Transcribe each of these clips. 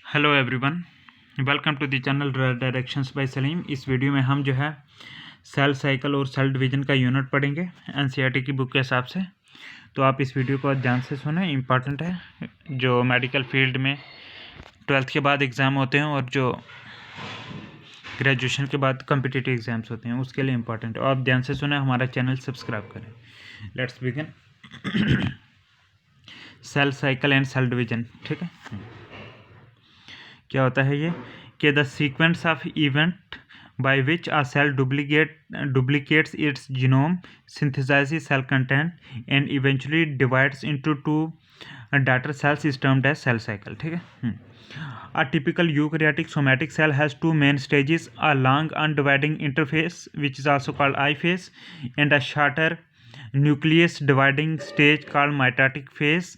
Hello everyone, welcome to the channel directions by Salim. इस video में हम जो है सेल साइकिल और सेल डिवीजन का यूनिट पढ़ेंगे एनसीईआरटी की बुक के हिसाब से। तो आप इस वीडियो को ध्यान से सुने, इम्पॉर्टेंट है। जो मेडिकल फील्ड में 12th के बाद एग्ज़ाम होते हैं और जो ग्रेजुएशन के बाद कॉम्पिटिटिव एग्ज़ाम्स होते हैं उसके लिए इम्पॉर्टेंट है। आप ध्यान से सुने, हमारा चैनल सब्सक्राइब करें। Let's begin. Cell cycle and cell division, ठीक है। क्या होता है ये कि the sequence of event by which a cell duplicates its genome, synthesizes cell content and eventually divides into two daughter cells is termed as cell cycle, ठीक है। A typical eukaryotic somatic cell has two main stages: a long undividing interphase, which is also called I phase, and a shorter nucleus dividing stage called mitotic phase,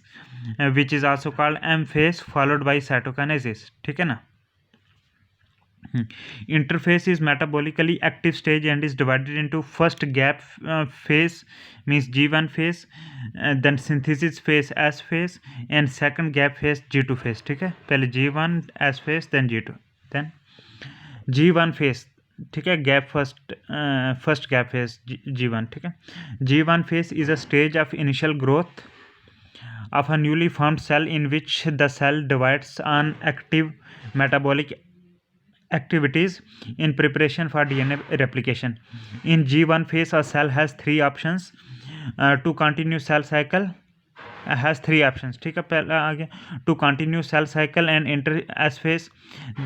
which is also called M phase, followed by cytokinesis, ठीक है ना। Interphase is metabolically active stage and is divided into first gap phase, means G1 phase, then synthesis phase S phase, and second gap phase G2 phase, ठीक है। पहले G1 S phase, then G2, then G1 phase, ठीक है। Gap first gap phase G1, ठीक है। G1 phase is a stage of initial growth of a newly formed cell in which the cell divides on active metabolic activities in preparation for DNA replication. In G1 phase, a cell has three options to continue cell cycle. Has three options, ठीक है। पहला आ गया to continue cell cycle and enter S phase,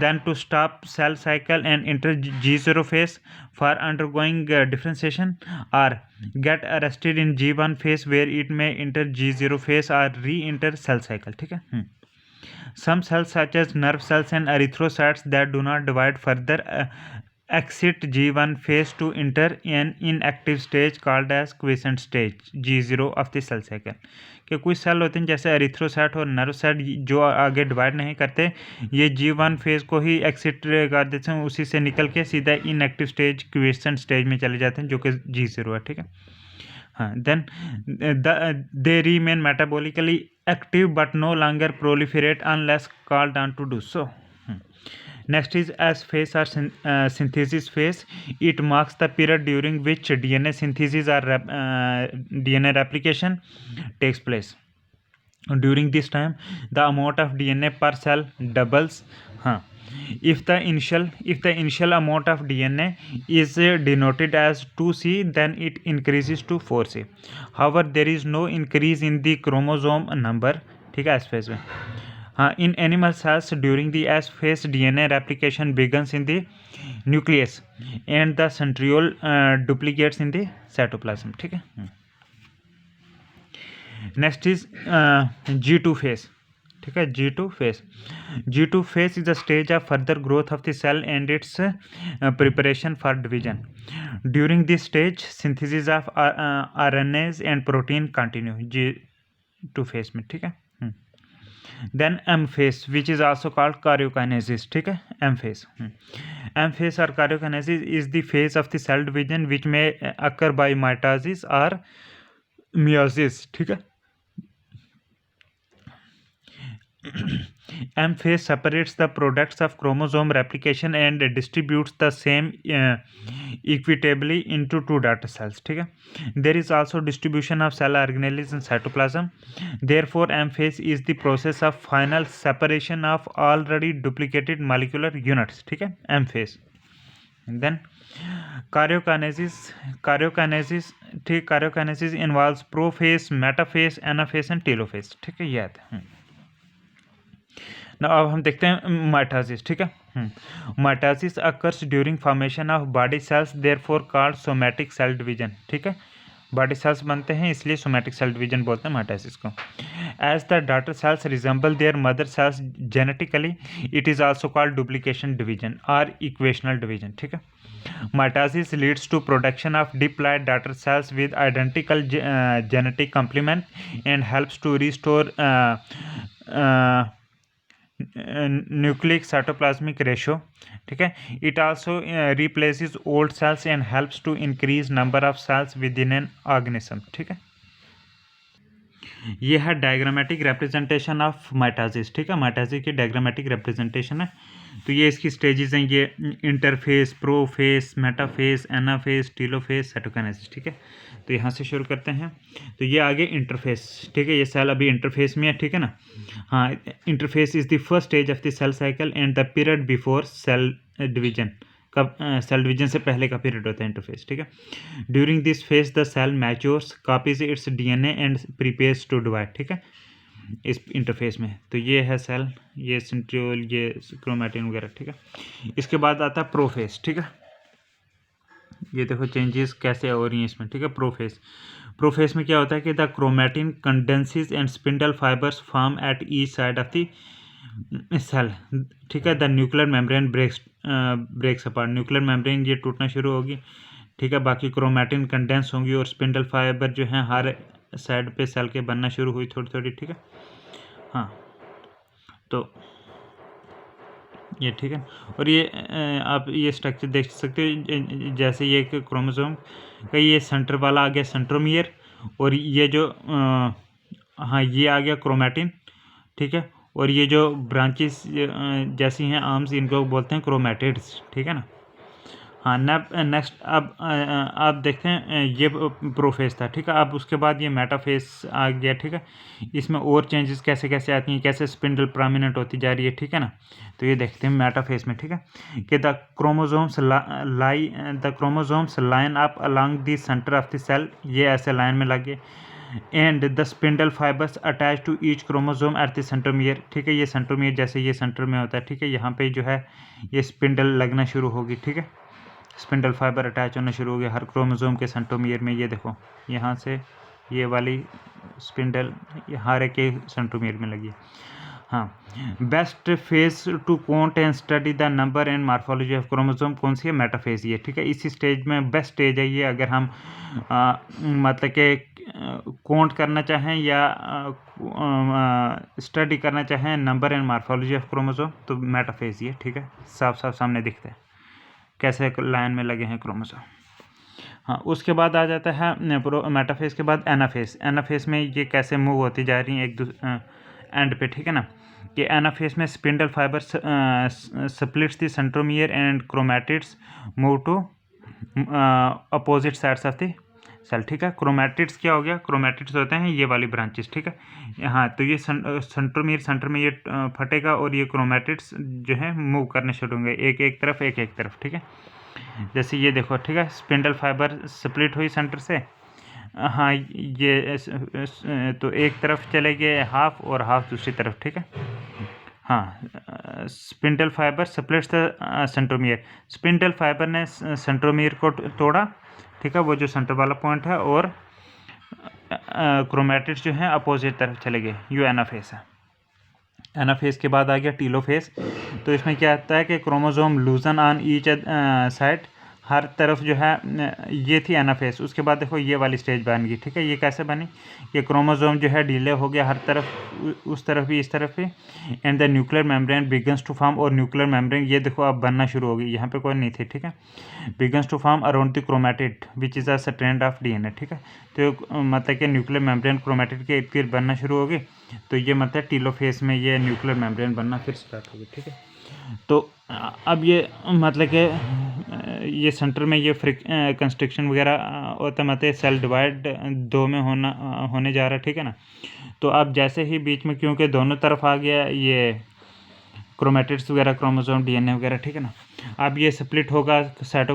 then to stop cell cycle and enter G0 phase for undergoing differentiation, or get arrested in G1 phase where it may enter G0 phase or re-enter cell cycle, ठीक है। Some cells such as nerve cells and erythrocytes that do not divide further exit G1 phase to enter an inactive stage called as quiescent stage G0 of the cell cycle। कि कुछ cell होते हैं जैसे erythrocyte और नर्वसाइट जो आगे divide नहीं करते, ये G1 फेज को ही एक्सिट कर देते हैं, उसी से निकल के सीधा इनएक्टिव स्टेज क्विएसेंट स्टेज में चले जाते हैं जो कि G0 है, ठीक है। हाँ, then they remain metabolically active but no longer proliferate unless called on to do so. Next is S phase or synthesis phase. It marks the period during which DNA synthesis or DNA replication takes place. During this time, the amount of DNA per cell doubles. If the initial amount of DNA is denoted as 2C, then it increases to 4C. However, there is no increase in the chromosome number, ठीक है, S phase में। In animal cells during the S phase, DNA replication begins in the nucleus and the centriole duplicates in the cytoplasm, ठीक है। Next is G2 phase, ठीक है। G2 phase is the stage of further growth of the cell and its preparation for division. During this stage, synthesis of RNAs and protein continue G2 phase में, ठीक है। Then M phase, which is also called karyokinesis, ठीक है। M phase or karyokinesis is the phase of the cell division which may occur by mitosis or meiosis, ठीक है। M phase separates the products of chromosome replication and distributes the same equitably into two daughter cells, ठीक है। There is also distribution of cell organelles in cytoplasm. Therefore, M phase is the process of final separation of already duplicated molecular units, ठीक है, M phase. And then karyokinesis, ठीक। karyokinesis involves prophase, metaphase, anaphase and telophase, ठीक है, याद है। ना अब हम देखते हैं माइटोसिस, ठीक है। Mitosis occurs during formation of body cells, therefore called somatic cell division, ठीक है। बॉडी सेल्स बनते हैं इसलिए सोमैटिक सेल डिवीजन बोलते हैं माइटोसिस को। As the daughter cells resemble their mother cells genetically, it is also called duplication division और equational division, ठीक है। Mitosis leads to production of diploid daughter cells with identical genetic complement and helps to restore nucleic cytoplasmic ratio, ठीक है। It also replaces old cells and helps to increase number of cells within an organism, ठीक है। ये है diagrammatic representation of mitosis, ठीक है, mitosis की diagrammatic representation है। तो ये इसकी स्टेजेस हैं, ये interphase, prophase, metaphase, anaphase, telophase, cytokinesis, ठीक है। तो यहाँ से शुरू करते हैं। तो ये आगे इंटरफेस, ठीक है, ये सेल अभी इंटरफेस में है, ठीक है ना। हाँ, interphase is the first stage of the cell cycle and the period before cell division. कब सेल डिवीजन से पहले का पीरियड होता है इंटरफेस, ठीक है। During this phase the cell matures, copies its DNA and prepares to divide, ठीक है, इस इंटरफेस में। तो ये है सेल, ये सेंट्रियोल, ये क्रोमैटिन वगैरह, ठीक है। इसके बाद आता है प्रोफेस, ठीक है। ये देखो चेंजेस कैसे हो रही हैं इसमें, ठीक है। प्रोफेस में क्या होता है कि the chromatin condenses and spindle fibres form at each side of the cell, ठीक है। The nuclear membrane breaks apart, nuclear membrane ये टूटना शुरू होगी, ठीक है। बाकी क्रोमैटिन कंडेंस होंगी और स्पिंडल फाइबर जो हैं हर साइड पे सेल के बनना शुरू हुई थोड़ी थोड़ी, ठीक है। हाँ, तो ये ठीक है। और ये आप ये स्ट्रक्चर देख सकते हो, जैसे ये एक क्रोमोसोम का ये सेंटर वाला आ गया सेंट्रोमियर, और ये जो हाँ ये आ गया क्रोमैटिन, ठीक है। और ये जो ब्रांचेस जैसी हैं आर्म्स, इनको बोलते हैं क्रोमैटिड्स, ठीक है ना। हाँ, नेक्स्ट अब आप देखते हैं ये प्रोफेस था, ठीक है। अब उसके बाद ये मेटाफेस आ गया, ठीक है। इसमें और चेंजेस कैसे कैसे आती हैं, कैसे स्पिंडल प्रोमिनेंट होती जा रही है, ठीक है ना। तो ये देखते हैं मेटाफेस में, ठीक है, कि the chromosomes line up along the centre of the cell, ये ऐसे लाइन में लगे, and the spindle fibres attach to each chromosome at the centromere, ठीक है। ये सेंट्रोमियर जैसे ये सेंटर में होता है, ठीक है, यहाँ पे जो है ये स्पिंडल लगना शुरू होगी, ठीक है। स्पिंडल फाइबर अटैच होना शुरू हो गया हर क्रोमोसोम के सेंट्रोमियर में। ये देखो यहाँ से ये वाली स्पिंडल हर एक के सेंट्रोमियर में लगी है। हाँ, best phase two count and study the number and morphology of chromosome कौन सी है, मेटाफेज, ये, ठीक है। इसी स्टेज में बेस्ट स्टेज है ये, अगर हम मतलब कि काउंट करना चाहें या स्टडी करना चाहें number and morphology of chromosome, तो मेटाफेज ये, ठीक है, साफ साफ सामने दिखता है कैसे लाइन में लगे हैं क्रोमोसोम। हाँ, उसके बाद आ जाता है मेटाफेज के बाद एनाफेज। एनाफेज में ये कैसे मूव होती जा रही हैं एक एंड पे, ठीक है ना। कि एनाफेज में spindle fibre splits the centromere and chromatids move to opposite sides of the cell, ठीक है। क्रोमैटिड्स क्या हो गया, क्रोमैटिड्स होते हैं ये वाली ब्रांचेस, ठीक है। हाँ, तो ये सेंट्रोमियर सेंटर में ये फटेगा और ये क्रोमैटिड्स जो है मूव करने शुरू होंगे एक एक तरफ, ठीक है। जैसे ये देखो, ठीक है, स्पिंडल फाइबर स्प्लिट हुई सेंटर से, हाँ ये तो एक तरफ चले गए हाफ और हाफ दूसरी तरफ, ठीक है। हाँ, spindle fibre splits the centromere, spindle fibre ने सेंट्रोमियर को तोड़ा, ठीक है, वो जो सेंटर वाला पॉइंट है, और क्रोमैटिड्स जो हैं अपोजिट तरफ चले गए, ये एनाफेज है। एनाफेज के बाद आ गया टीलोफेज। तो इसमें क्या आता है कि chromosome loosen on each side, हर तरफ जो है ये थी एनाफेज। उसके बाद देखो ये वाली स्टेज बन गई, ठीक है। ये कैसे बनी कि क्रोमोसोम जो है डीले हो गया हर तरफ, उस तरफ भी इस तरफ भी, and the nuclear membrane begins to form, और न्यूक्लियर मेम्ब्रेन ये देखो अब बनना शुरू हो गई, यहाँ पे कोई नहीं थे, ठीक है। Begins to form around the chromatid which is a strand of DNA, ठीक है। तो मतलब कि न्यूक्लियर मेम्ब्रेन क्रोमैटिड के इर्द गिर्द बनना शुरू होगी, तो ये मतलब टीलोफेज में ये न्यूक्लियर मेम्ब्रेन बनना फिर स्टार्ट होगी, ठीक है। तो अब ये मतलब कि ये सेंटर में ये कंस्ट्रक्शन वगैरह होता है, मतलब सेल डिवाइड दो में होने जा रहा है, ठीक है ना। तो अब जैसे ही बीच में, क्योंकि दोनों तरफ आ गया ये क्रोमैटिड्स वगैरह, क्रोमोसोम, डीएनए वगैरह, ठीक है ना। अब ये स्प्लिट होगा साइटो